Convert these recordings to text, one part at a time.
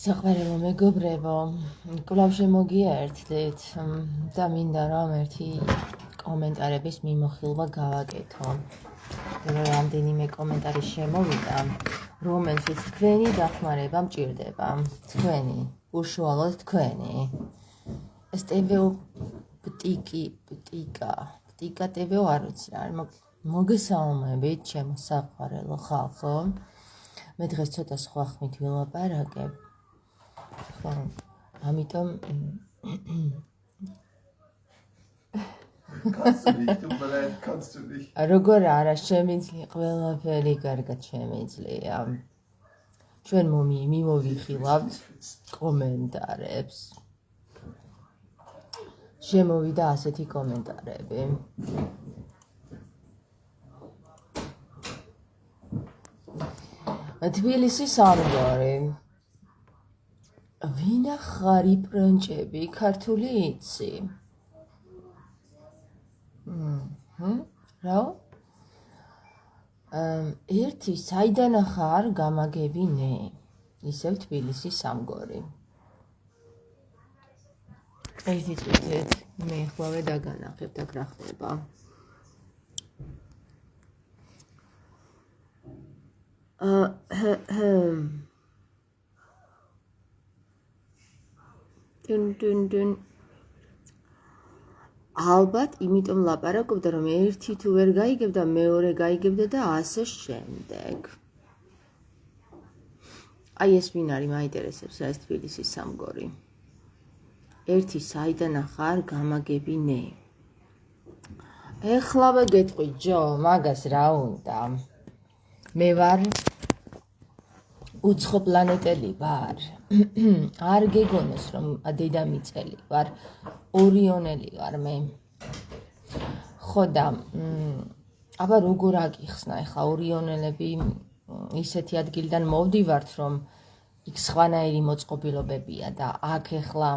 საყვარელო მეგობრებო, კვლავ შემოგიერთდით და მინდა რომ ერთი კომენტარების მიმოხილვა გავაკეთო. რამდენიმე კომენტარი შემოვიდა, რომელშიც თქვენი დახმარება მჭირდება. თქვენი, უშუალოდ თქვენი. ეს ტებეო პტიკა ტებეო არ ვიცი რა, მოგესალმებით, ჩემო საყვარელო ხალხო. მე დღეს ცოტა სხვა ხმით ვილაპარაკებ. ამიტომ როგორ არა შემიძლია ყველაფერი კარგად შემიძლია. ჩვენ მივიხილავთ კომენტარებს. შემოვიდა ასეთი კომენტარები. თბილისის სამგორი. ვინახარი პრანჭები ქართული იცი? რა? ერთი საიდან ხარ გამაგებინე? ისევ თბილისის სამგორი. ერთი წუთით მე ახლავე დაგანახებ და რა ხდება. დუნ ალბათ იმიტომ ლაპარაკობდა რომ ერთი თუ ვერ გაიგებდა მეორე გაიგებდა და ასე შემდეგ. აი ეს ვინ არის მაინტერესებს რა ეს თბილისის სამგორი. ერთი საიდან ხარ გამაგებინე. ეხლავე გეტყვი ჯო, მაგას რა უნდა? მე ვარ უცხო პლანეტელი ვარ. არ გეგონოს რომ დედამიწელი ვარ, ორიონელი ვარ მე. ხოდა, აბა როგორ აკიხსნა ეხლა ორიონელები ისეთი ადგილიდან მოვდივართ რომ იქ სხვანაირი მოწყობილობებია და აქ ეხლა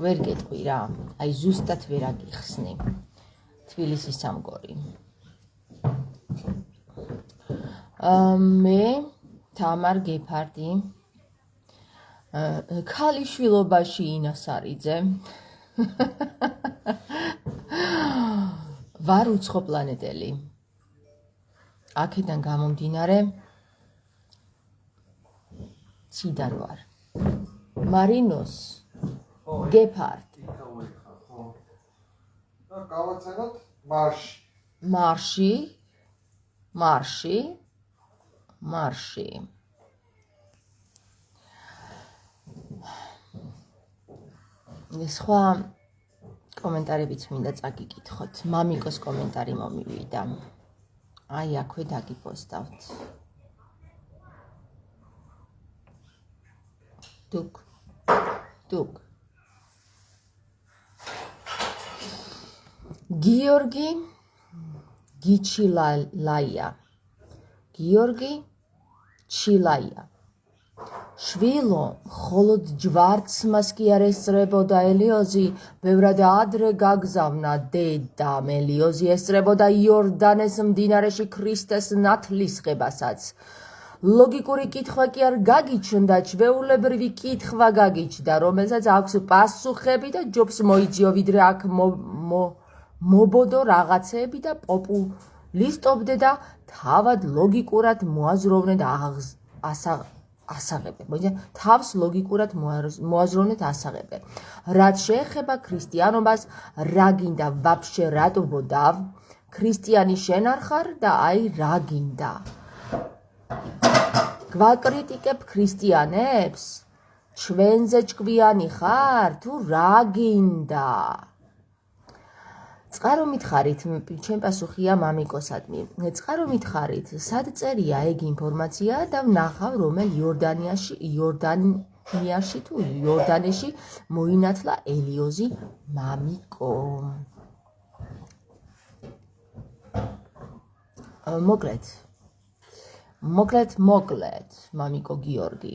ვერ გეტყვი რა, აი ზუსტად ვერ აკიხსნი. თბილისის სამგორი. მე თამარ გეფარდი ქალიშვილობაში ინასარიძე ვარ უცხო პლანეტელი. აქედან გამომდინარე ციდან ვარ. მარინოს გეფარდი. და გავაცანოთ მარში. სხვა კომენტარებიც მინდა წაგიკითხოთ. მამიკოს კომენტარი მომივიდა. აი აქვე დაგიპოსტავთ. დუк. გიორგი გიჩილაია. გიორგი ჩილაია. შვილო, მხოლოდ ჯვარცმას კი არ ესწრებოდა ელიოზი, ბევრად ადრე გაგზავნა დედა მელიოზი, ესწრებოდა იორდანეს მდინარეში ქრისტეს ნათლისღებასაც. ლოგიკური კითხვა კი არ გაგიჩნდა, ჩვეულებრივი კითხვა გაგიჩნდა, რომელსაც აქვს პასუხები და ჯობს მოიძიო, ვიდრე აქ მობოდო რაღაცეები და პოპულისტობდე და თავად ლოგიკურად მოაზროვნეთ თავს ლოგიკურად მოაზროვნეთ ასაღებე. რაც შეეხება ქრისტიანობას, რა გინდა ვაფშე რატო ბოდავ? ქრისტიანი შენ არ ხარ და აი რა გინდა? გვაკრიტიკებ ქრისტიანებს? ჩვენზე ჭკვიანი ხარ თუ რა გინდა? წყარო მითხარით, ჩემ პასუხია მამიკოსადმი. წყარო მითხარით, სად წერია ეგ ინფორმაცია და ვნახავ რომელ იორდანეში მოინათლა ელიოზი მამიკო. მოკლედ მამიკო გიორგი.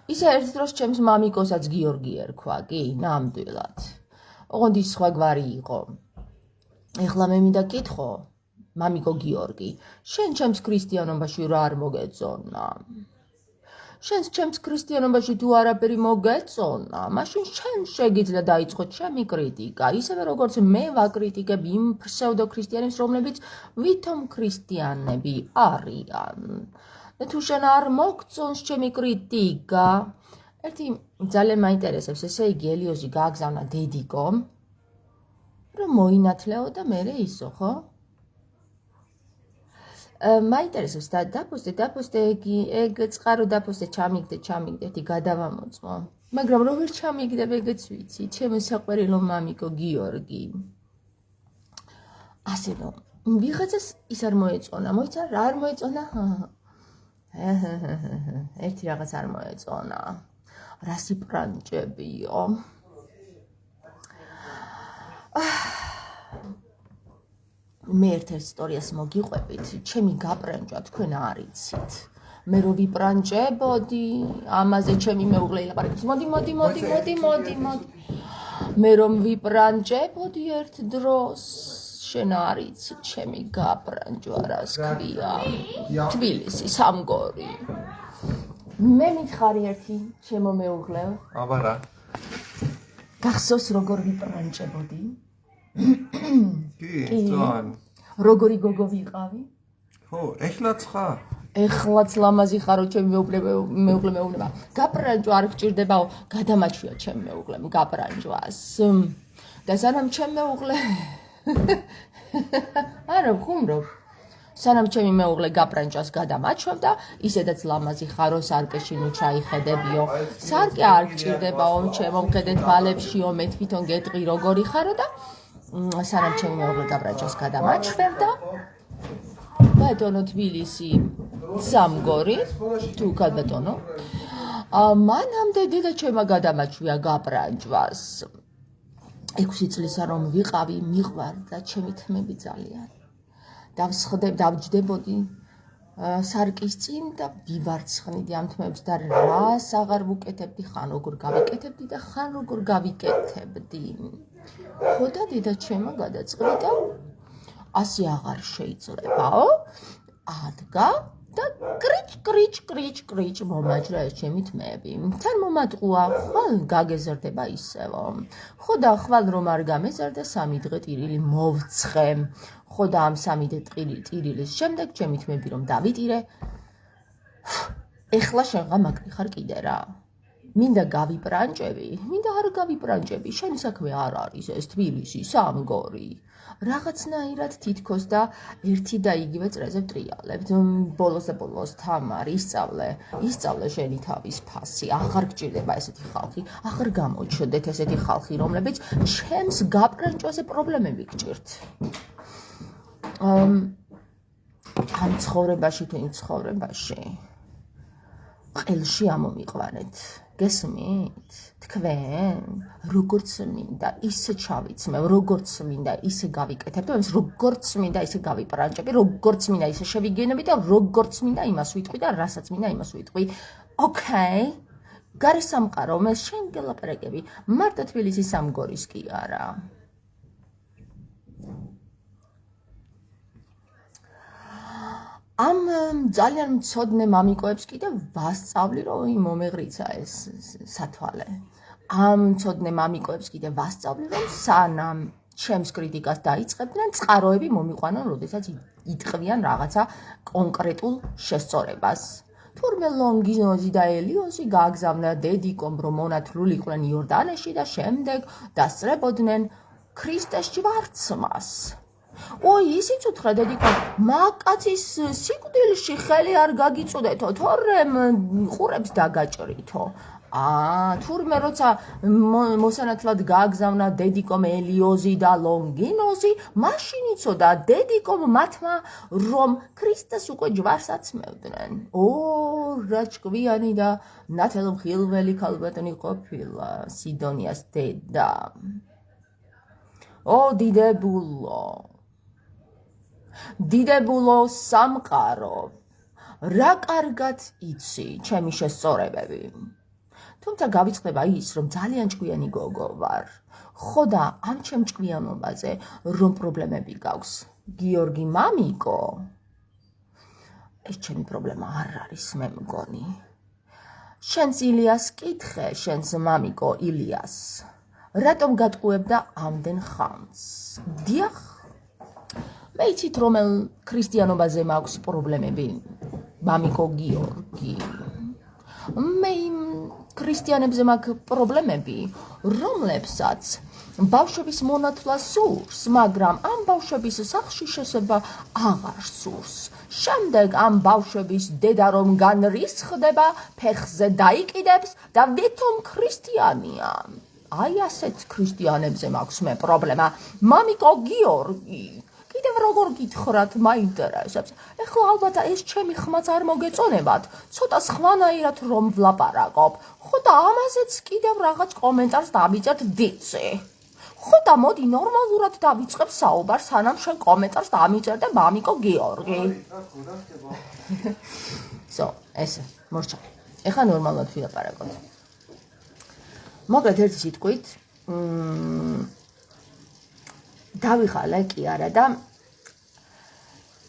ისე ერთ დროს ჩემს მამიკოსაც გიორგი ერქვა, კი, ნამდვილად. ოღონდ ის სხვა გვარი იყო. ეხლა მე მინდა კითხო, მამიკო გიორგი, შენ ჩემს ქრისტიანობაში რა არ მოგეწონა? შენს ჩემს ქრისტიანობაში თუ არაფერი მოგეწონა, მაშინ შენ შეგიძლია დაიწყო ჩემი კრიტიკა, ისევე როგორც მე ვაკრიტიკებ იმ ფსევდოქრისტიანებს, რომლებიც ვითომ ქრისტიანები არიან. და თუ შენ არ მოგწონს ჩემი კრიტიკა, ერთი ძალიან მაინტერესებს, ესე იგი ელიოზი გააგზავნა დედიკომ, რომ მოინათლეო და მერე ისო, ხო? მაინტერესებს დაპოსტე ეგ წყარო დაპოსტე ჩამიგდე ერთი გადავამოწმო მაგრამ როგორ ჩამიგდებ ეგეც ვიცი ჩემო საყვარელო მამიკო გიორგი ასე რომ ვიღაცას ის არ მოეწონა მოიცა რა არ მოეწონა ერთი რაღაც არ მოეწონა რასი პრანჭებიო მე ერთ ისტორიას მოგიყვებით, ჩემი გაპრანჭვა თქვენ არ იცით. მე რო ვიპრანჭებოდი, ამაზე ჩემი მეუღლე ილაპარაკებს. მოდი. მე რომ ვიპრანჭებოდი ერთ დროს, შენ არ იცი ჩემი გაპრანჭვა რას ქვია. თბილისი, სამგორი. მე მითხარი ერთი ჩემო მეუღლეო. აბა რა. გახსოვს როგორ ვიპრანჭებოდი? კი, ძვან. როგორი გოგო ვიყავი? ხო, ეხლაც ხარ? ეხლაც ლამაზი ხარო ჩემი მეუღლე მეუბნება. გაპრანჭვა არ გჭირდებაო, გადამაჩვია ჩემი მეუღლემ გაპრანჭვას. და სანამ ჩემი მეუღლე არა, ხუმრობ. სანამ ჩემი მეუღლე გაპრანჭვას გადამაჩვევდა, ისედაც ლამაზი ხარო სარკეში ნუ ჩაიხედებიო. სარკე არ გჭირდებაო, ჩემო მხედეთ ვალებშიო, მე თვითონ გეტყვი როგორი ხარო და სანამ ჩემი მეუღლე გაპრანჭვას გადამაჩვევდა, ბატონო თბილისი, სამგორი, თუ ბატონო, მანამდე დედა ჩემმა გადამაჩვია გაპრანჭვას. 6 წლისა რომ ვიყავი, მიყვარდა ჩემი თმები ძალიან. დავჯდებოდი სარკის წინ და ვივარცხნიდი ამ თმებს და რას აღარ ვუკეთებდი, ხან როგორ გავიკეთებდი და ხან როგორ გავიკეთებდი. ხო და დედა ჩემმა გადაწყვიტა, ასე აღარ შეიძლებაო, ადგა და კრიჭ მომაჯრა ეს ჩემი თმები. თან მომატყუა, ხვალ გაგეზრდება ისევო. ხო და ხვალ რომ არ გამეზარდა 3 დღე ტირილი მოვცხე. ხო და ამ 3 ტირილის შემდეგ ჩემი თმები რომ დავიტირე, ეხლა შენღა მაგრი ხარ კიდე რა. მინდა გავიპრანჭები, მინდა არ გავიპრანჭები, შენი საქმე არ არის ეს თბილისი, სამგორი. რაღაცნაირად თითქოს და ერთი და იგივე წრეზე ვტრიალებ. ბოლოს თამარ ისწავლე შენი თავის ფასი. აღარ გჭირდება ესეთი ხალხი, აღარ გამოჩდეთ ესეთი ხალხი, რომლებიც ჩემს გაპრანჭვაზე პრობლემები გჭირთ. ამ ცხოვრებაში თუ იმ ცხოვრებაში ყელში ამომიყვანეთ. გესმით? თქვენ როგორც მინდა ისე ჩავიცმევ, როგორც მინდა ისე გავიკეთებ და ეს როგორც მინდა ისე გავიპრანჭები, როგორც მინდა ისე შევიგენები და როგორც მინდა იმას ვიტყვი და რასაც მინდა იმას ვიტყვი. ოკეი? გარე სამყარო, მე შენ გელაპარაკები, მარტო თბილისის სამგორის კი არა. ამ ძალიან მცოდნე მამიკოებს კიდე ვასწავლი, რომ მომეღრიცა ეს სათვალე. ამ მცოდნე მამიკოებს კიდე ვასწავლი, რომ სანამ ჩემს კრიტიკას დაიწყებდნენ, წყაროები მომიყვანონ, როდესაც იტყვიან რაღაცა კონკრეტულ შესწორებას. თურმე ლონგინოზი და ელიოზი გააგზავნა დედიკომ, რომ მონათლულიყვნენ იორდანეში და შემდეგ დასწრებოდნენ ქრისტეს ჯვარცმას. ой, ისიც უთხრა დედიკომ, მაკაცის სიკვდილში ხელი არ გაგიწუდეთო, თორემ ყურებს დაგაჭრითო. თურმე როცა მოსანათლად გააგზავნა დედიკომ ელიოზი და ლონგინოზი, მაშინ იცოდა დედიკომ მათმა, რომ ქრისტეს უკვე ჯვარს აცმევდნენ. რა ჭკვიანი და ნათელმხილველი ქალბატონი ყოფილა სიდონიას დედა. დიდებულო სამყარო, რა კარგად იცი ჩემი შესწორებები. თუმცა გავიწყდება ის, რომ ძალიან ჭკვიანი გოგო ვარ. ხო და ამ ჩემ ჭკვიანობაზე რომ პრობლემები გაქვს, გიორგი მამიკო, ეს ჩემი პრობლემა არ არის, მე მგონი. შენს ილიას კითხე, შენს მამიკო ილიას. რატომ გატყუებდა ამდენ ხანს? დიახ. მე იცით რომელ ქრისტიანობაზე მაქვს პრობლემები, მამიკო გიორგი. მე იმ ქრისტიანებზე მაქვს პრობლემები, რომლებსაც ბავშვების მონათლა სურს, მაგრამ ამ ბავშვების სახლში შესება აღარ სურს. შემდეგ ამ ბავშვების დედა რომ განრისხდება, ფეხზე დაიკიდებს და ვითომ ქრისტიანია. აი ასეთ ქრისტიანებზე მაქვს მე პრობლემა. მამიკო გიორგი, კიდევ როგორ გითხრათ, მაინტერესებს. ეხლა ალბათ ეს ჩემი ხმაც არ მოგეწონებათ, ცოტა სხვანაირად რომ ვლაპარაკობ. ხო და ამაზეც კიდევ რაღაც კომენტარს დამიწერთ დიცი. ხო და მოდი ნორმალურად დავიწყებ საუბარს, სანამ შენ კომენტარს დამიწერდე მამიკო გიორგი. ესე, მორჩა. ეხლა ნორმალურად ვილაპარაკოთ. მოკლედ ერთი სიტყვით, დავიხალე კი არა და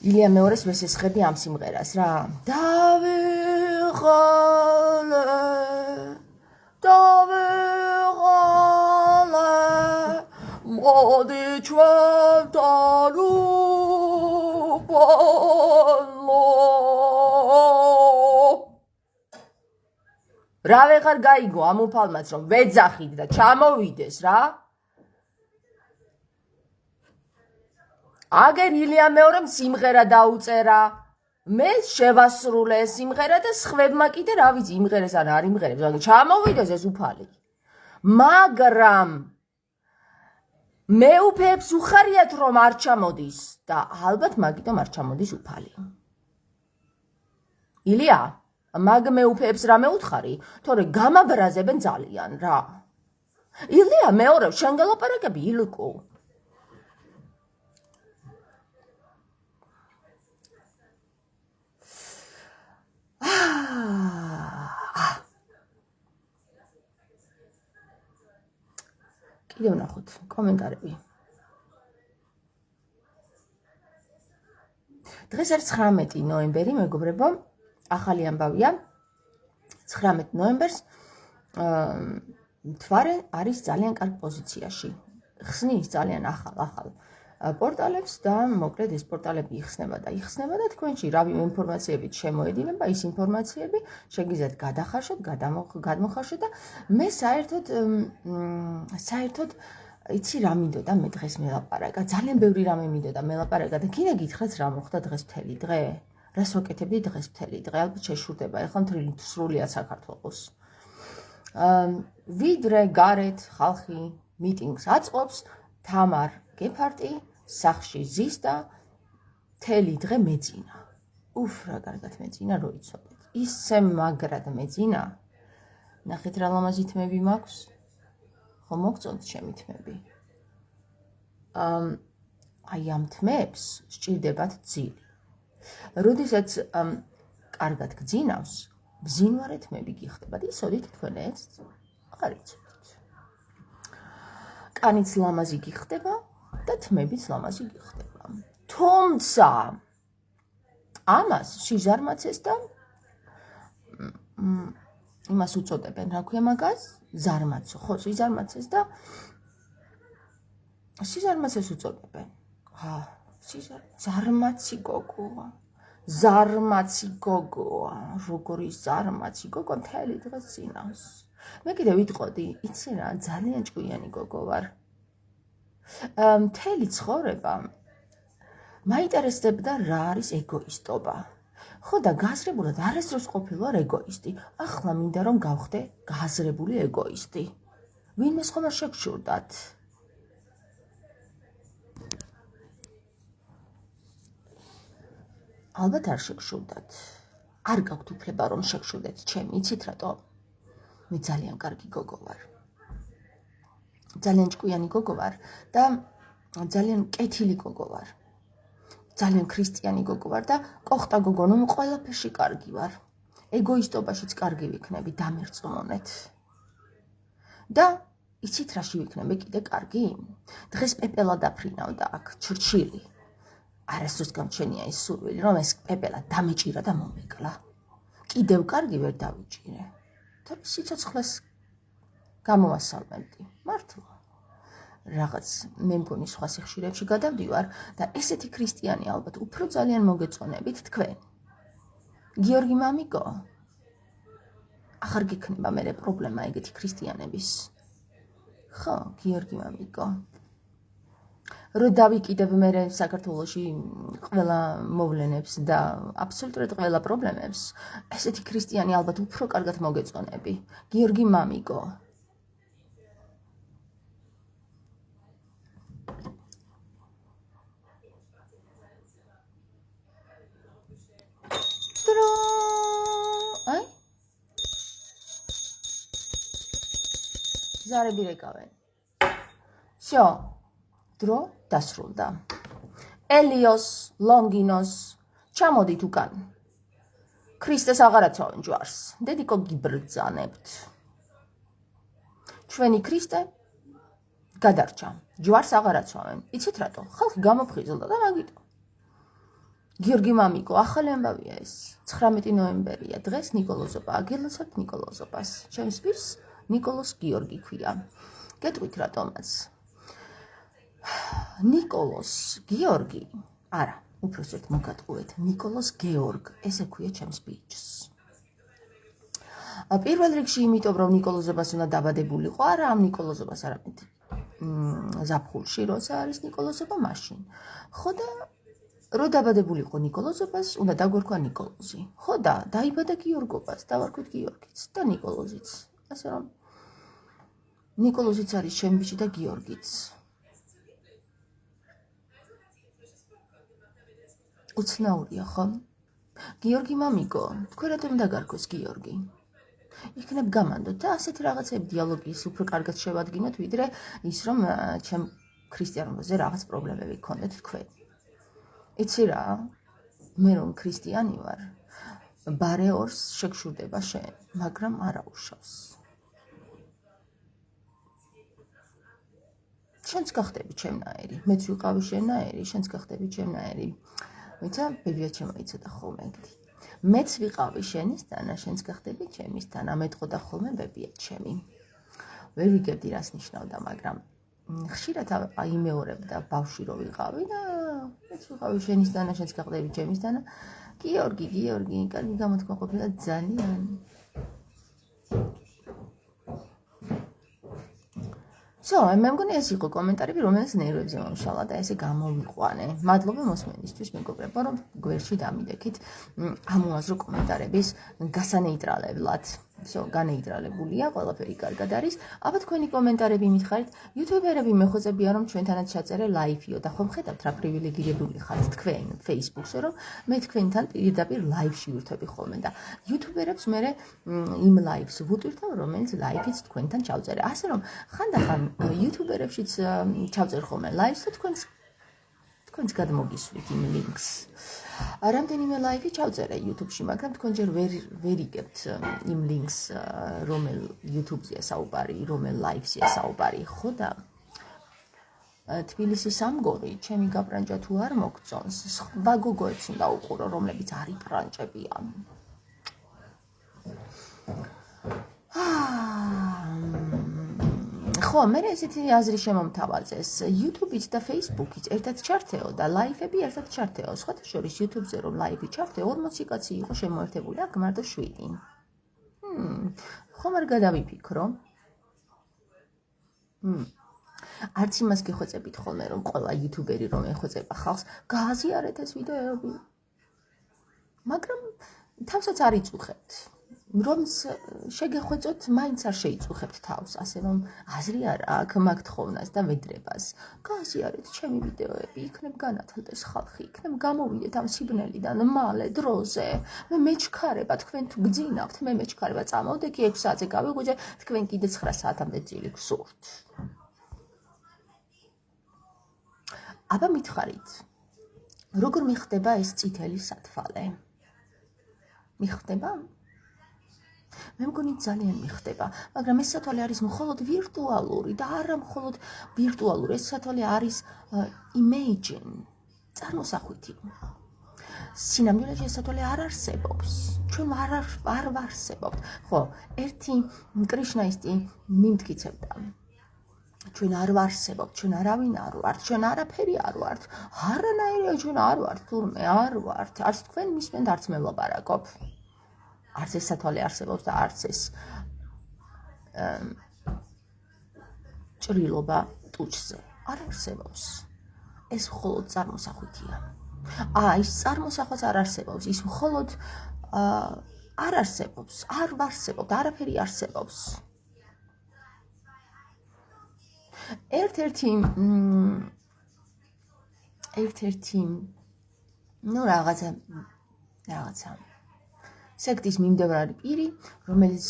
ილია მეორეს ვესესხები ამ სიმღერას რა. მოდი ჩვენთან უყოლო. რა ვეღარ გაიგო ამ უფალმაც რომ ვეძახით და ჩამოვიდეს რა. აგერ ილია მეორემ სიმღერა დაუწერა. მე შევასრულე სიმღერა და სხვებმა კიდე რა ვიცი იმღერეს ან არ იმღერებს, მაგრამ ჩამოვიდეს ეს უფალი. მაგრამ მე უფეებს უხარიათ რომ არ ჩამოდის და ალბათ მაგიტომ არ ჩამოდის უფალი. ილია, მაგ მე უფეებს რა მეუთხარი, თორე გამაბრაზებენ ძალიან რა. ილია მეორე შენ გელაპარაკები ილკო. კიდევ ნახოთ კომენტარები. დღეს არის 19 ნოემბერი, მეგობრებო, ახალი ამბავია. 19 ნოემბერს მთვარე არის ძალიან კარგ პოზიციაში. ხსნის ძალიან ახალ პორტალებს და მოკლედ ეს პორტალები იხსნება და თქვენში რავი ინფორმაციებით შემოედინება ის ინფორმაციები, შეგიძლიათ გადახარშოთ, გადმოხარშოთ და მე საერთოდ იცი რა მინდოდა მე დღეს მელაპარაკა, ძალიან ბევრი რამე მინდოდა მელაპარაკა და კიდე გითხრათ რა მოხდა დღეს მთელი დღე? რას ვაკეთებდი დღეს მთელი დღე? ალბათ შეშურდება ეხლა სრულიად საქართველოს. ვიდრე გარეთ ხალხი მიტინგს აწყობს, თამარ გეფარტი სახში ზის და მთელი დღე მეძინა. რა კარგად მეძინა, რო იცოდეთ. ისე მაგრად მეძინა. ნახეთ რა ლამაზი თმები მაქვს. ხო მოგწონთ ჩემი თმები. აი ამ თმებს სჭირდებათ ძილი. როდესაც კარგად გძინავს, ბზინვარე თმები გიხდებათ. იცოდით თქვენ ეს? აღარ იცოდით. კანიც ლამაზი გიხდება და თმებიც ლამაზი გიხდება. თუმცა ამას სიზარმაცეს და იმას უწოდებენ, რა ქვია მაგას? ზარმაცო. ხო, სიზარმაცეს და სიზარმაცეს უწოდებენ. ზარმაცი გოგოა. ზარმაცი გოგოა. როგორი ზარმაცი გოგო მთელი დღე ძინავს. მე კიდე ვიტყოდი, იცი რა, ძალიან ჭკვიანი გოგო ვარ. მთელი ცხოვრება მაინტერესებდა რა არის ეგოისტობა. ხო და გაზრებულად არასდროს ყოფილი ვარ ეგოისტი. ახლა მინდა რომ გავხდე გაზრებული ეგოისტი. ვინმეს ხომ არ შეგშურდათ? ალბათ არ შეგშურდათ. არ გაქვთ უფლება რომ შეგშურდეთ ჩემი, იცით რატომ? მე ძალიან კარგი გოგო ვარ. ძალიან ჭკვიანი გოგო ვარ და ძალიან კეთილი გოგო ვარ. ძალიან ქრისტიანი გოგო ვარ და კოხტა გოგო, ნუ ყველაფერში კარგი ვარ. ეგოისტობაშიც კარგი ვიქნები, დამერწმუნეთ. და იცით რაში ვიქნები კიდე კარგი? დღეს პეპელა დაფრინავდა აქ, ჩრჩილი. არასდროს გამჩენია ის სურვილი, რომ ეს პეპელა დამეჭირა და მომეკლა. კიდევ კარგი ვერ დავიჭირე. თორე სიცოცხლეს გამოვასალმებდი. მართლა. რაღაც მე მგონი სხვა სიხშირეებში გადავდივარ და ესეთი ქრისტიანი ალბათ უფრო ძალიან მოგეწონებით თქვენ. გიორგი მამიკო, ახარ გექნება მერე პრობლემა ეგეთი ქრისტიანების. ხო, გიორგი მამიკო. რო დავიკიდებ მერე საქართველოში ყველა მოვლენებს და აბსოლუტურად ყველა პრობლემებს, ესეთი ქრისტიანი ალბათ უფრო კარგად მოგეწონები. გიორგი მამიკო. ზარები რეკავენ. Всё, დრო დასრულდა. ელიოს, ლონგინოს, ჩამოდით უკან. ქრისტეს აღარაცავენ ჯვარს, დედიკო გიბრძანებთ. ჩვენი ქრისტე გადარჩა, ჯვარს აღარაცავენ. იცით რატო? ხალხი გამოფხიზლდა და მაგიტო. გიორგი მამიკო, ახალი ამბავია ეს. 19 ნოემბერია, დღეს ნიკოლოზობა, აგილოცებთ ნიკოლოზობას. ჩემს პირს ნიკოლოს გიორგი ქვია. გეტყვით რატომაც. ნიკოლოს გიორგი, არა, უпроსტად მოგატყუეთ, ნიკოლოს გეორგ, ესე ქვია ჩემს ბიჭს. პირველ რიგში იმიტომ, რომ ნიკოლოზობას უნდა დაბადებულიყო, არა ამ ნიკოლოზობას არამედ ზაფხულში, როცა არის ნიკოლოზობა მაშინ. ხო და რო დაბადებულიყო ნიკოლოზობას, უნდა დაგვერქვა ნიკოლოზი. ხო და დაიბადა გიორგობას, დავარქვით გიორგიც და ნიკოლოზიც. ასე რომ ნიკოლოზიც არის ჩემი ბიჭი და გიორგიც. უცნაურია, ხო? გიორგი მამიკო, თქვენ რატომ დაგარქვეს გიორგი? იქნებ გამანდოთ და ასეთი რაღაცები დიალოგის უფრო კარგად შევადგინოთ, ვიდრე ის რომ ჩემ ქრისტიანობაზე რაღაც პრობლემები გქონდეთ თქვენ. იცი რა, მე რომ ქრისტიანი ვარ, ბარეორს შეგშურდება შენ, მაგრამ არა უშავს. შენც გახდები ჩემნაირი, მეც ვიყავი შენნაირი, შენც გახდები ჩემნაირი. ვიცა, ბებია ჩემოიცოდა ხოლმე ეგეთი. მეც ვიყავი შენისთანა, შენც გახდები ჩემისთანა, მეტყოდა ხოლმე ბებია ჩემი. ვერ ვიგებდი რას ნიშნავდა, მაგრამ ხშირად აიმეორებდა ბავშვი რო ვიყავი და მეც ვიყავი შენისთანა, შენც გახდები ჩემისთანა. გიორგი, კარგი გამოთქმა ყოფილა ძალიან. მე მგონი ეს იყო კომენტარები, რომელიც ნერვებზე მომშალა და ესე გამოვიყვანე. მადლობა მოსმენისთვის, მეგობრებო, რომ გვერდში დამიდექით ამოაზრო კომენტარების გასანეიტრალებლად. განეიტრალებულია, ყველაფერი კარგად არის. აბა თქვენი კომენტარები მითხარით, იუთუბერები მეხოწებიან, რომ ჩვენთანაც ჩაწერე ლაივიო და ხომ ხედავთ რა პრივილეგირებული ხართ თქვენ Facebook-ზე, რომ მე თქვენთან პირდაპირ ლაივში ვირთვები ხოლმე და იუთუბერებს მე იმ ლაივს ვუტვირთავ, რომელიც ლაივიც თქვენთან ჩავწერე. ასე რომ ხანდახან იუთუბერებშიც ჩავწერ ხოლმე ლაივს და თქვენს გადმოგისვით იმ ლინკს. რამდენიმე ლაივი ჩავწერე YouTube-ში, მაგრამ თქვენ ჯერ ვერ იგებთ იმ ლინკს, რომელ YouTube-ზეა საუბარი, რომელ ლაივზეა საუბარი, ხო და თბილისის ამგორი, ჩემი გაბრანჭა თუ არ მოგწონს, სხვა გოგოებს უნდა უყურო, რომლებიც არ იპრანჭებიან. ხო, მე ესეთი აზრი შემომთავაზეს. YouTube-იც და Facebook-იც ერთად ჩართეო და ლაივები ერთად ჩართეო. სხვათა შორის YouTube-ზე რომ ლაივი ჩართეო, 40 კაცი იყო შემოერთებული, აქ მარტო 7. ხომ არ გადავიფიქრო? არც იმას გეხვეწებით ხოლმე, რომ ყველა YouTuberi რომ ეხვეწება ხალხს, გააზიარეთ ეს ვიდეოები. მაგრამ თავსაც არ იწუხებთ. რომ შეგეხვეწოთ, მაინც არ შეიწუხებთ თავს, ასე რომ აზრი არ აქვს მაგ თხოვნას და ვედრებას. გააზიარეთ ჩემი ვიდეოები, იქნებ განათლდეს ხალხი, იქნებ გამოვიდეთ ამ სიბნელიდან მალე დროზე. მე მეჩქარება, თქვენ თუ გძინავთ, მე მეჩქარება წამოვდე კი 6 საათზე გავიღვიძე, თქვენ კიდე 9 საათამდე ძილი გსურთ. აბა მითხარით, როგორ მიხდება ეს წითელი სათვალე? მიხდება? მე მგონი ძალიან მიხდება, მაგრამ ეს სათვალე არის მხოლოდ ვირტუალური და არა მხოლოდ ვირტუალური, ეს სათვალე არის imagine, წარმოსახვითი. სინამდვილეში ეს სათვალე არ არსებობს. ჩვენ არ ვარსებობთ. ხო, ერთი კრიშნაისტი მიმტკიცებდა. ჩვენ არ ვარსებობთ, ჩვენ არავინ არ ვართ, ჩვენ არაფერი არ ვართ. არანაირი ჩვენ არ ვართ, თურმე არ ვართ. არც თქვენ მისმენთ, არც მე ვლაპარაკობ. არც ეს სათვალე არსებობს და არც ეს ჭრილობა ტუჩზე არ არსებობს. ეს მხოლოდ წარმოსახვითია. ის წარმოსახვაც არ არსებობს, ის მხოლოდ არ არსებობს, არ ვარსებობთ, არაფერი არსებობს. ერთ-ერთი რაღაცა სექტის მიმდევარი პირი, რომელიც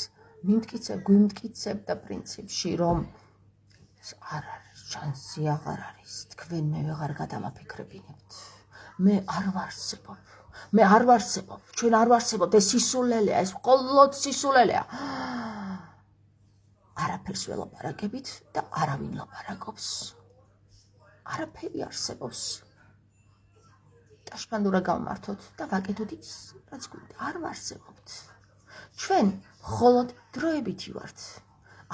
გვიმტკიცებდა პრინციპში, რომ არ არის შანსი აღარ არის, თქვენ მე ვეღარ გადამაფიქრებინებთ. მე არ ვარსებობ, ჩვენ არ ვარსებობთ, ეს სისულელეა, ეს მხოლოდ სისულელეა. არაფერს ველაპარაკებით და არავინ ლაპარაკობს. არაფერი არსებობს. ტაშფანდურა გავმართოთ და ვაკეთოთ ის, რაც გვინდა. არ ვარსებობთ. ჩვენ მხოლოდ დროებითი ვართ.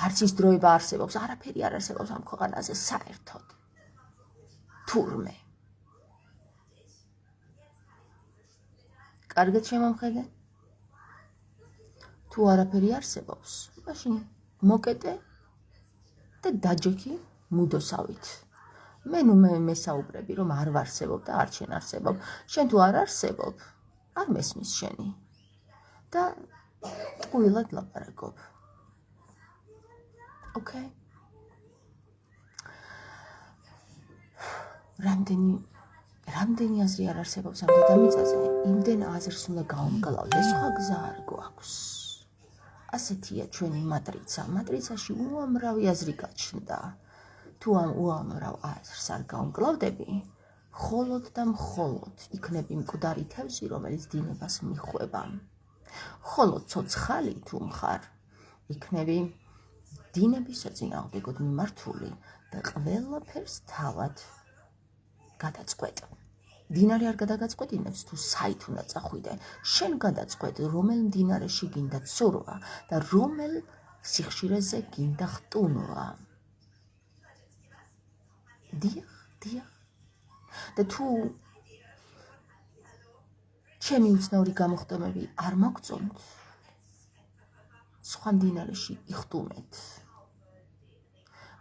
არც ის დროება არსებობს, არაფერი არ არსებობს ამ ქვეყანაზე საერთოდ. თურმე. კარგად შემომხედე? თუ არაფერი არსებობს, მაშინ მოკეტე და დაჯექი მუდოსავით. მე მესაუბრები, რომ არ ვარსებობ და არ შენ არსებობ. შენ თუ არ არსებობ, არ მესმის შენი. და ტყუილად ლაპარაკობ. ოკეი? რამდენი აზრი არ არსებობს ამ დედამიწაზე, იმდენ აზრს უნდა გავუმკლავდე, სხვა გზა არ გვაქვს. ასეთია ჩვენი მატრიცა. მატრიცაში უამრავი აზრი გაჩნდა. თუ ამ უამრავ აზრს არ გავუმკლავდები, მხოლოდ და მხოლოდ იქნები მკვდარი თევზი, რომელიც დინებას მიჰყვება. მხოლოდ ცოცხალი თუ მხარ, იქნები დინების საწინააღმდეგოდ მიმართული და ყველაფერს თავად გადაწყვეტ. დინარე არ გადაგაწყვეტინებს თუ საით უნდა წახვიდე. შენ გადაწყვეტ, რომელ მდინარეში გინდა ცურვა და რომელ სიხშირეზე გინდა ხტუნვა. დიახ. და თუ ჩემი უცნაური გამოხტომები არ მოგწონთ, სხვა მდინარეში იხტუნეთ.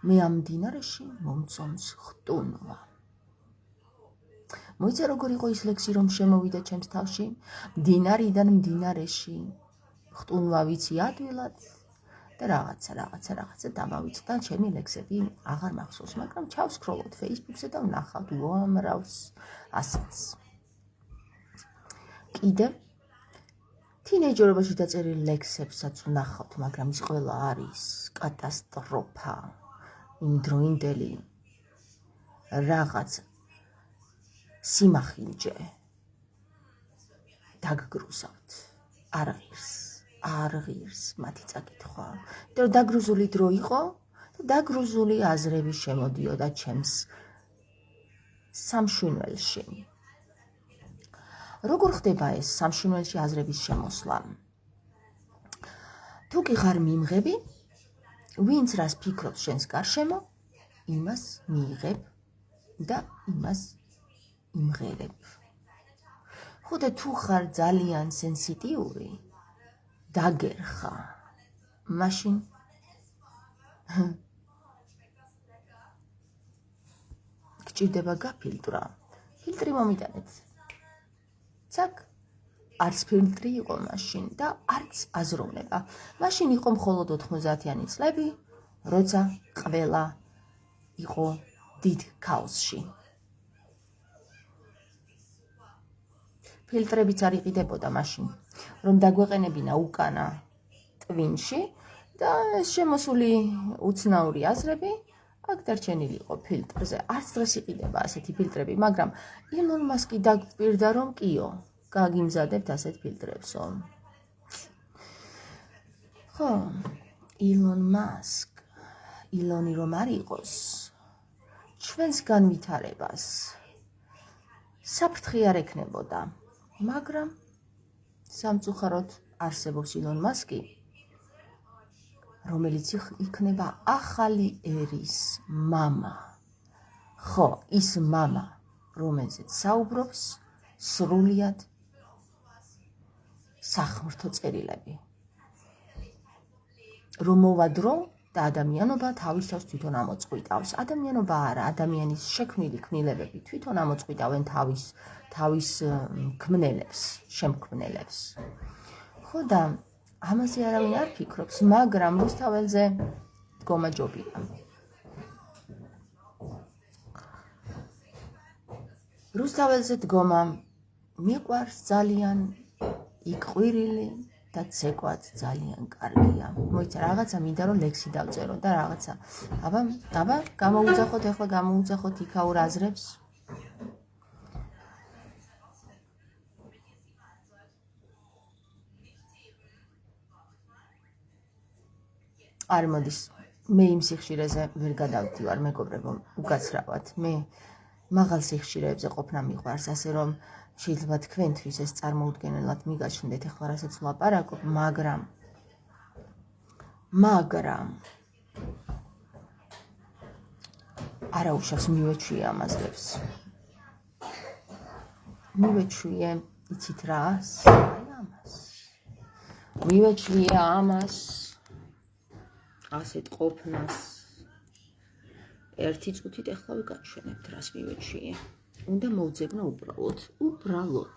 მე ამ მდინარეში მომწონს ხტუნვა. მოიცა როგორ იყო ის ლექსი, რომ შემოვიდა ჩემს თავში? მდინარიდან მდინარეში ხტუნვა ვიცი ადვილად და რაღაცა დამავიწყდა. ჩემი ლექსები აღარ მახსოვს, მაგრამ ჩავსკროლოთ Facebook-ზე და ვნახავთ უამრავს ასეთს. კიდე თინეიჯერობაში დაწერილი ლექსებსაც ვნახავთ, მაგრამ ის ყველა არის კატასტროფა. იმდროინდელი რაღაც სიმახინჯე დაგგრუზავთ. არ ღირს მათი წაკითხვა. იმიტომ რომ დაგრუზული დრო იყო და დაგრუზული აზრები შემოდიოდა ჩემს სამშვინველში. როგორ ხდება ეს სამშვინველში აზრების შემოსვლა? თუ კი ხარ მიმღები, ვინც რას ფიქრობს შენს გარშემო, იმას მიიღებ და იმას იმღერებ. ხოდა თუ ხარ ძალიან სენსიტიური, დაგერხა, მაშინ გჭირდება გაფილტრა. ფილტრი მომიტანეთ. ცაკ, არც ფილტრი იყო მაშინ და არც აზროვნება. მაშინ იყო მხოლოდ 90-იანი წლები, როცა ყველა იყო დიდ ქაოსში. ფილტრებიც არ იყიდებოდა მაშინ, რომ დაგვეყენებინა უკანა ტვინში და ეს შემოსული უცნაური აზრები აქ დარჩენილი იყო ფილტრზე. არც დღეს იყიდება ასეთი ფილტრები, მაგრამ ილონ მასკი დაგპირდა, რომ კიო, გაგიმზადებთ ასეთ ფილტრებსო. ხო, ილონი რომ არ იყოს, ჩვენს განვითარებას საფრთხე არ ექნებოდა, მაგრამ სამწუხაროდ არსებობს ილონ მასკი, რომელიც იქნება ახალი ერის მამა. ხო, ის მამა, რომელზეც საუბრობს სრულიად სახმრთო წერილები. რომ მოვა დრო და ადამიანობა თავის თავს თვითონ ამოწყვიტავს. ადამიანობა არა, ადამიანის შექმნილი ქმნილებები თვითონ ამოწყვიტავენ თავის ქმნელებს, შემქმნელებს. ხო და ამაზე არავინ არ ფიქრობს, მაგრამ რუსთაველზე დგომა ჯობია. რუსთაველზე დგომა მიყვარს ძალიან, იყვირილი და ცეკვაც ძალიან კარგია. მოიცა რაღაცა მინდა რომ ლექსი დავწერო და რაღაცა. აბა, გამოუძახოთ ახლა გამოუძახოთ იქაურ აზრებს. არ მოდის, მე იმ სიხშირეზე ვერ გადავდივარ, მეგობრებო, უკაცრავად. მე მაღალ სიხშირეებზე ყოფნა მიყვარს, ასე რომ შეიძლება თქვენთვის ეს წარმოუდგენელად მიგაჩნდეთ ახლა რასაც ვლაპარაკობ, მაგრამ არაუშავს მივეჩვიე ამ აზრებს. მივეჩვიე, იცით რას? აი ამას. მივეჩვიე ამას. ასეთ ყოფნას. ერთი წუთით ახლა ვიგაჩვენებთ, რას მივეჩვიე. უნდა მოვძებნო უბრალოდ.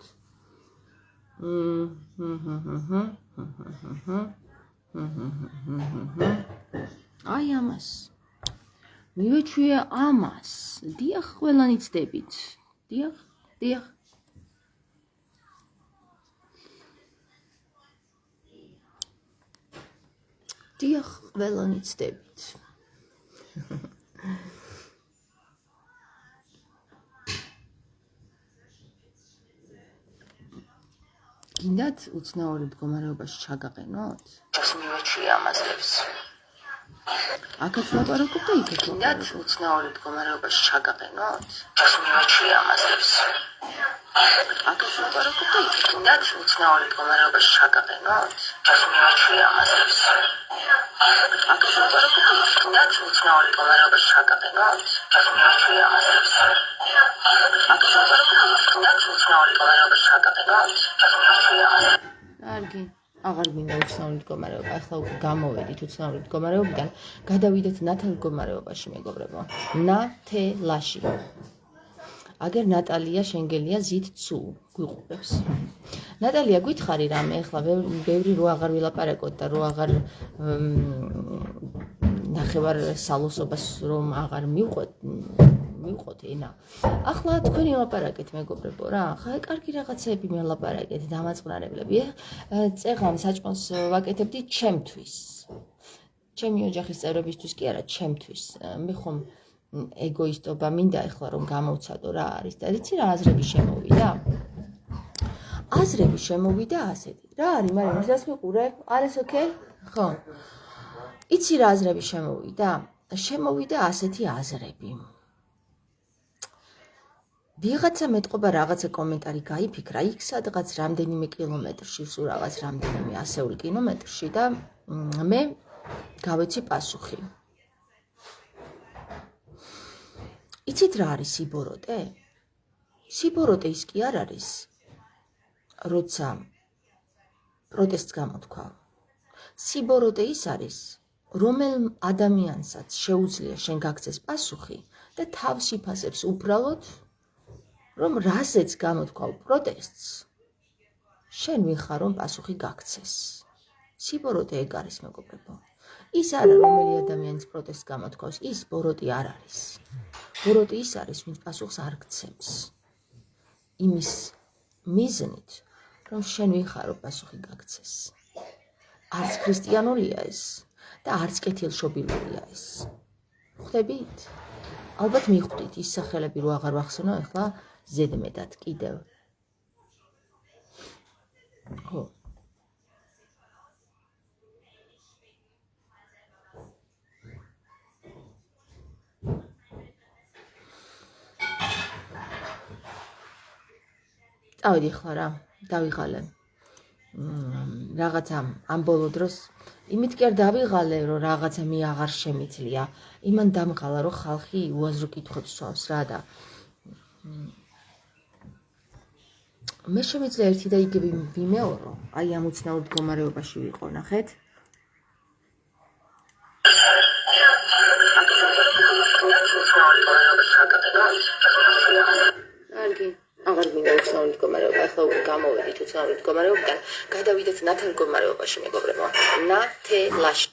აი ამას. მივეჩვიე ამას. დიახ, ყველანი ცდებით. დიახ. დიახ, ყველანი ცდებით. გინდათ უცნაური მდგომარეობაში ჩაგაყენოთ? ეს მივეჩვიე ამ აზრებს. აქაც ლაპარაკობ და იქაც გინდათ უცნაური მდგომარეობაში ჩაგაყენოთ? ეს მივეჩვიე ამ აზრებს. აქაც ლაპარაკობ და იქაც გინდათ უცნაური მდგომარეობაში ჩაგაყენოთ? ეს მივეჩვიე ამ აზრებს. აქაც ლაპარაკობ და იქაც გინდათ უცნაური მდგომარეობაში ჩაგაყენოთ? ეს მივეჩვიე ამ აზრებს. აქაც ლაპარაკობ და იქაც გინდათ უცნაური მდგომარეობაში ჩაგაყენოთ? ეს მივეჩვიე ამ აზრებს. კარგი. აღარ მინდა უცნაური მდგომარეობა, ახლა უკვე გამოვედით უცნაური მდგომარეობიდან, გადავიდეთ ნათელ მდგომარეობაში, მეგობრებო. ნათელაში. აგერ ნატალია შენგელია ზით ცუ გვიყურებს. ნატალია, გითხარი რამე, ახლა ბევრი რო აღარ ვილაპარაკოთ და რო აღარ ნახევარ სალოსობას რომ აღარ მივყოთ ენა. ახლა თქვენი ლაპარაკეთ, მეგობრებო რა. ხა კარგი რაღაცები მელაპარაკეთ, დამაწყნარებლები. წეღან საჭმელს ვაკეთებდი ჩემთვის. ჩემი ოჯახის წევრებისთვის კი არა, ჩემთვის. მე ხომ ეგოისტობა მინდა ახლა რომ გამოვცადო რა არის და იცი რა აზრები შემოვიდა? აზრები შემოვიდა ასეთი. რა არის, მაგრამ ვისაც მიყურებ? არის ოკეი? ხო. იცი რა აზრები შემოვიდა? შემოვიდა ასეთი აზრები. ვიღაცა მეტყობა რაღაცა კომენტარი გაიფიქრა იქ სადღაც რამდენიმე კილომეტრში, სულ რაღაც რამდენიმე ასეული კილომეტრში და მე გავეცი პასუხი. იცით რა არის სიბოროტე? სიბოროტე ის კი არ არის, როცა პროტესტს გამოთქვა. სიბოროტე ის არის, რომელ ადამიანსაც შეუძლია შენ გაქცეს პასუხი და თავს იფასებს უბრალოდ რომ რაზეც გამოთქვა პროტესტს, შენ ვიხარ რომ პასუხი გაქცეს. სიბოროტე ეგ არის, მეგობრებო. ის არა, რომელი ადამიანის პროტესტს გამოთქვავს, ის ბოროტი არ არის. ბოროტი ის არის, ვინც პასუხს არ გცემს. იმის მიზნით, რომ შენ ვიხარ რომ პასუხი გაქცეს. არც ქრისტიანულია ეს და არც კეთილშობილურია ეს. ხვდებით? ალბათ მიხვდით ის სახელები რო აღარ ვახსენო ახლა ზედმეტად კიდევ. ხო. წავედი ახლა რა, დავიღალე. რაღაცა ამ ბოლო დროს იმით კი არ დავიღალე, რომ რაღაცა მე აღარ შემიძლია. იმან დამღალა, რომ ხალხი უაზრო კითხვებს სვავს რა და მე შემიძლია ერთი და იგივე ვიმეორო, აი ამ უცნაურ მდგომარეობაში ვიყო, ნახეთ. კარგი, აღარ მინდა უცნაური მდგომარეობა, ახლა უკვე გამოვედით უცნაური მდგომარეობიდან, გადავიდეთ ნათელ მდგომარეობაში, მეგობრებო. ნათელაში.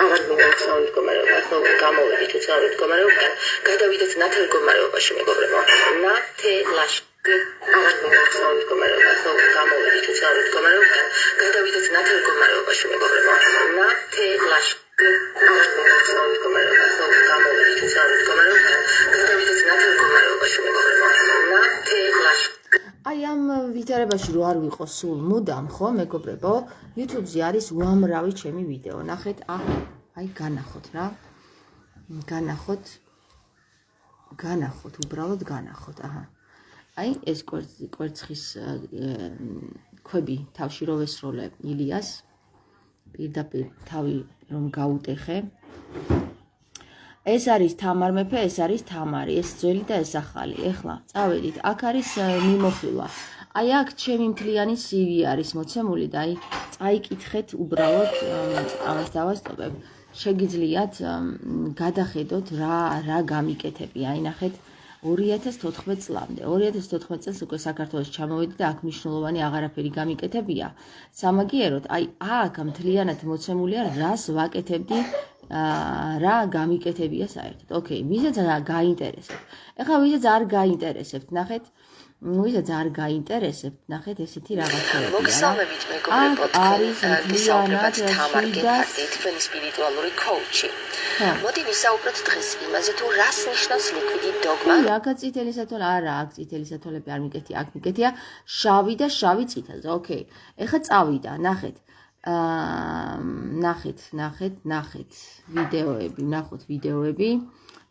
აღარ მინდა უცნაური მდგომარეობა, ახლა უკვე გამოვედით უცნაური მდგომარეობიდან, გადავიდეთ ნათელ მდგომარეობაში, მეგობრებო. ნათელაში. აღარ მინდა უცნაური მდგომარეობა, ახლა უკვე გამოვედით უცნაური მდგომარეობიდან, გადავიდეთ ნათელ მდგომარეობაში, მეგობრებო. ნათელაში. აღარ მინდა უცნაური მდგომარეობა, ახლა უკვე გამოვედით უცნაური მდგომარეობიდან, გადავიდეთ ნათელ მდგომარეობაში, მეგობრებო. ნათელაში. აი ამ ვითარებაში რო არ ვიყო სულ მუდამ, ხო, მეგობრებო, YouTube-ზე არის უამრავი ჩემი ვიდეო. ნახეთ, აი განახოთ რა. განახოთ, უბრალოდ განახოთ, აჰა. აი ეს კვერცხის ქვები თავში რო ვესროლე ილიას, პირდაპირ თავი რომ გაუტეხე. ეს არის თამარ მეფე, ეს არის თამარი, ეს ძველი და ეს ახალი. ეხლა წავედით, აქ არის მიმოხილვა. აი აქ ჩემი მთლიანი CV არის მოცემული და აი წაიკითხეთ უბრალოდ ამას დავასწორებ. შეგიძლიათ გადახედოთ რა გამიკეთები. აი ნახეთ 2014 წლამდე. 2014 წელს უკვე საქართველოს ჩამოვედი და აქ მნიშვნელოვანი აღარაფერი გამიკეთებია. სამაგიეროდ, აი აქ მთლიანად მოცემულია რას ვაკეთებდი, რა გამიკეთებია საერთოდ. ოკეი, ვიზაც გაინტერესებთ. ეხლა ვიზაც არ გაინტერესებთ, ნახეთ. ვიზაც არ გაინტერესებთ, ნახეთ ესეთი რაღაცებია. მოგესალმებით მეგობრებო, არის მთლიანად თამარ გეფარდი, თქვენი სპირიტუალური კოუჩი. მოდი ვისაუბროთ დღეს იმაზე, თუ რას ნიშნავს ლიკვიდი დოგმა. აქაც წითელი სათვალე, არა, აქ წითელი სათვალები არ მიკეთია, აქ მიკეთია შავი და შავი წითელზე. ოკეი. ეხლა წავიდა, ნახეთ. ნახეთ ვიდეოები, ნახოთ ვიდეოები.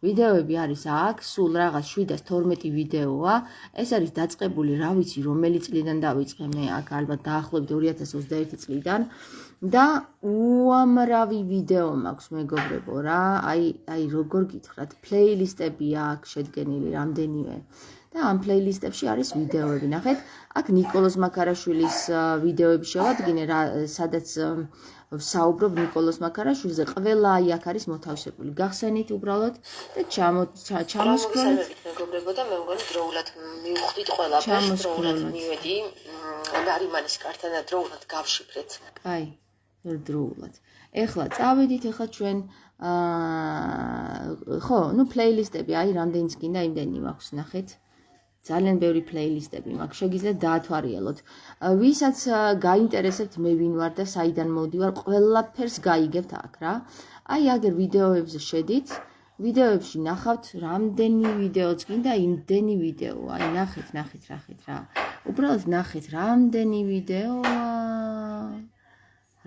ვიდეოები არის აქ, სულ რაღაც 712 ვიდეოა. ეს არის დაწყებული, რა ვიცი, რომელი წლიდან დავიწყე მე აქ, ალბათ დაახლოებით 2021 წლიდან და უამრავი ვიდეო მაქვს მეგობრებო რა. აი როგორ გითხრათ, პლეილისტები აქვს შედგენილი რამდენიმე. და ამ პლეილისტებში არის ვიდეოები. ნახეთ, აქ ნიკოლოზ მაქარაშვილის ვიდეოები შევადგინე, სადაც ვსაუბრობ ნიკოლოზ მაქარაშვილზე. ყველა აი აქ არის მოთავსებული. გახსენით უბრალოდ და ჩამოსკროლეთ. მეგობრებო და მე მგონი დროულად მივხვდით ყველაფერს, დროულად მივედი ნარიმანის კარტთან და დროულად გავშიფრეთ. კაი, დროულად. ეხლა წავედით, ეხლა ჩვენ ხო, ნუ პლეილისტები, აი რამდენიც გინდა იმდენი მაქვს, ნახეთ. ძალიან ბევრი პლეილისტები მაქვს, შეგიძლიათ დაათვალიეროთ. ვისაც გაინტერესებთ მე ვინ ვარ და საიდან მოვდივარ, ყველაფერს გაიგებთ აქ რა. აი აგერ ვიდეოებზე შედით, ვიდეოებში ნახავთ რამდენი ვიდეოც გინდა, იმდენი ვიდეო. აი ნახეთ რა. უბრალოდ ნახეთ რამდენი ვიდეოა.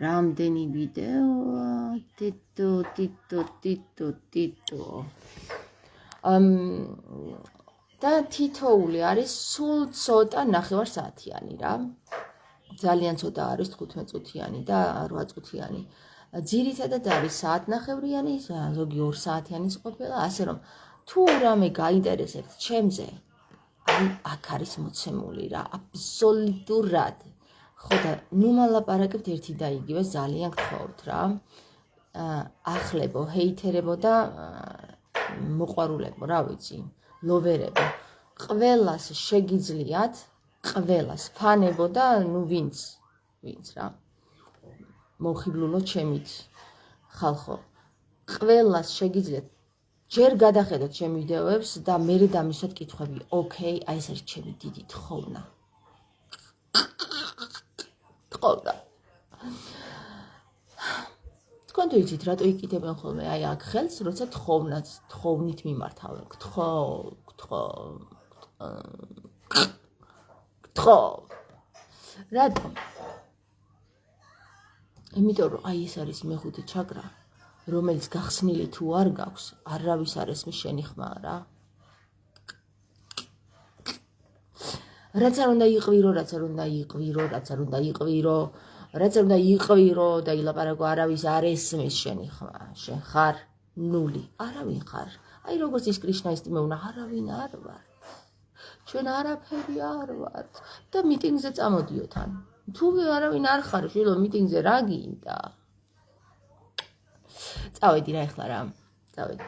რამდენი ვიდეოა. ტიტო. და თითოეული არის სულ ცოტა 9 საათიანი რა. ძალიან ცოტა არის 15 წუთიანი და 8 წუთიანი. ძირითადად არის საათნახევრიანი, ზოგი 2 საათიანიც ყოფილა, ასე რომ თუ რამე გაინტერესებთ ჩემზე, აი აქ არის მოცემული რა, აბსოლუტურად. ხო და ნუ მალაპარაკებთ ერთი და იგივე, ძალიან გთხოვთ რა. ახლებო, ჰეითერებო და მოყვარულებო, რა ვიცი. ლოვერებო, ყველას შეგიძლიათ, ყველას ფანებო და ნუ ვინც რა მოხიბლულო ჩემით ხალხო, ყველას შეგიძლიათ ჯერ გადახედოთ ჩემ ვიდეოებს და მერე დამისვათ კითხვები. ოკეი, აი ეს არის ჩემი დიდი თხოვნა. თქვენ თუ იცით რატო იკითხებენ ხოლმე აი აქ ხელს, როცა თხოვნით მიმართავენ. გთხოვ. რატო? იმიტომ რომ აი ეს არის მეხუთე ჩაკრა, რომელიც გახსნილი თუ არ გაქვს, არავის არ ესმის შენი ხმა რა. რაც არ უნდა იყვირო, რაც არ უნდა იყვირო, რაც არ უნდა იყვირო, რაც არ უნდა იყვირო და ილაპარაკო, არავის არ ესმის შენი ხმა. შენ ხარ ნული, არავინ ხარ. აი როგორც ის კრიშნაისტი მეუნა, არავინ არ ვარ. ჩვენ არაფერი არ ვართ და მიტინგზე წამოდიოთ ან. თუ არავინ არ ხარ, შვილო, მიტინგზე რა გინდა? წავედი რა ეხლა რა. წავედი.